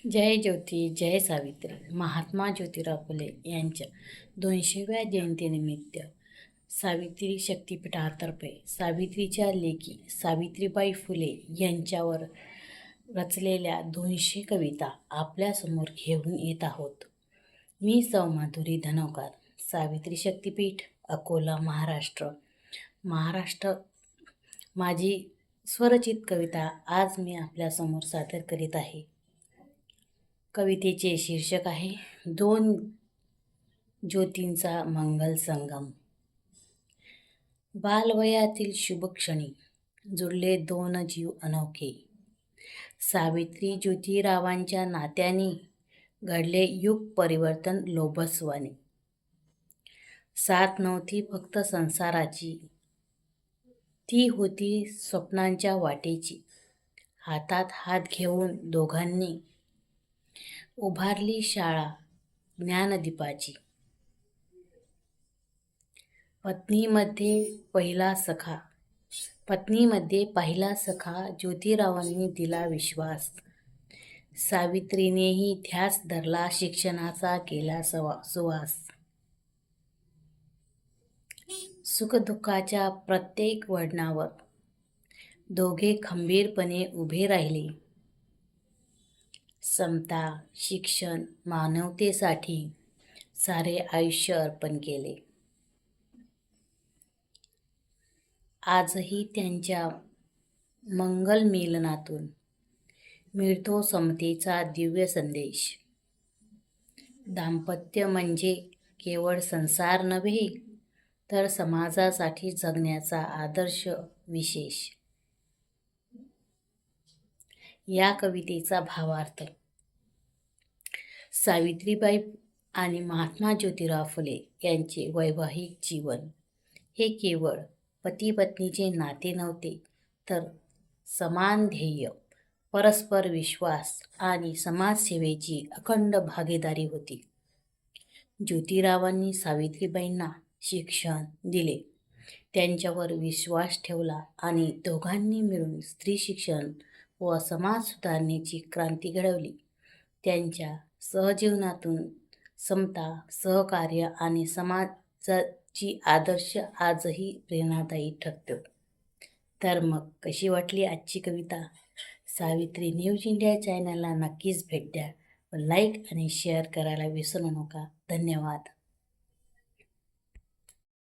जय ज्योती जय सावित्री. महात्मा ज्योतिराव फुले यांच्या 200व्या जयंतीनिमित्त सावित्री शक्तिपीठातर्फे सावित्रीच्या लेकी सावित्रीबाई फुले यांच्यावर रचलेल्या 200 कविता आपल्यासमोर घेऊन येत आहोत. मी सौ माधुरी धनवकार, सावित्री शक्तिपीठ, अकोला, महाराष्ट्र. माझी स्वरचित कविता आज मी आपल्यासमोर सादर करीत आहे. कवितेचे शीर्षक आहे 2 ज्योतींचा मंगल संगम. बालवयातील शुभक्षणी जुळले 2 जीव अनोखे. सावित्री ज्योतिरावांच्या नात्याने घडले युग परिवर्तन लोभसवाने. साथ नव्हती फक्त संसाराची, ती होती स्वप्नांच्या वाटेची. हातात हात घेऊन दोघांनी उभारली शाळा ज्ञानदीपाची. पत्नीमध्ये पहिला सखा ज्योतिरावांनी दिला विश्वास. सावित्रीनेही ध्यास धरला, शिक्षणाचा केला सुवास. सुखदुःखाच्या प्रत्येक वळणावर दोघे खंबीरपणे उभे राहिले. समता, शिक्षण, मानवतेसाठी सारे आयुष्य अर्पण केले. आजही त्यांच्या मंगल मिलनातून मिळतो समतेचा दिव्य संदेश. दाम्पत्य म्हणजे केवळ संसार नव्हे, तर समाजासाठी जगण्याचा आदर्श विशेष. या कवितेचा भावार्थ. सावित्रीबाई आणि महात्मा ज्योतिराव फुले यांचे वैवाहिक जीवन हे केवळ पती पत्नीचे नाते नव्हते, तर समान ध्येय, परस्पर विश्वास आणि समाजसेवेची अखंड भागीदारी होती. ज्योतिरावांनी सावित्रीबाईंना शिक्षण दिले, त्यांच्यावर विश्वास ठेवला आणि दोघांनी मिळून स्त्री शिक्षण व समाज सुधारणेची क्रांती घडवली. त्यांच्या सहजीवनातून समता, सहकार्य आणि समाजाची आदर्श आजही प्रेरणादायी ठरतो. तर मग कशी वाटली आजची कविता? सावित्री न्यूज इंडिया चॅनलला नक्कीच भेट द्या व लाईक आणि शेअर करायला विसरू नका. धन्यवाद.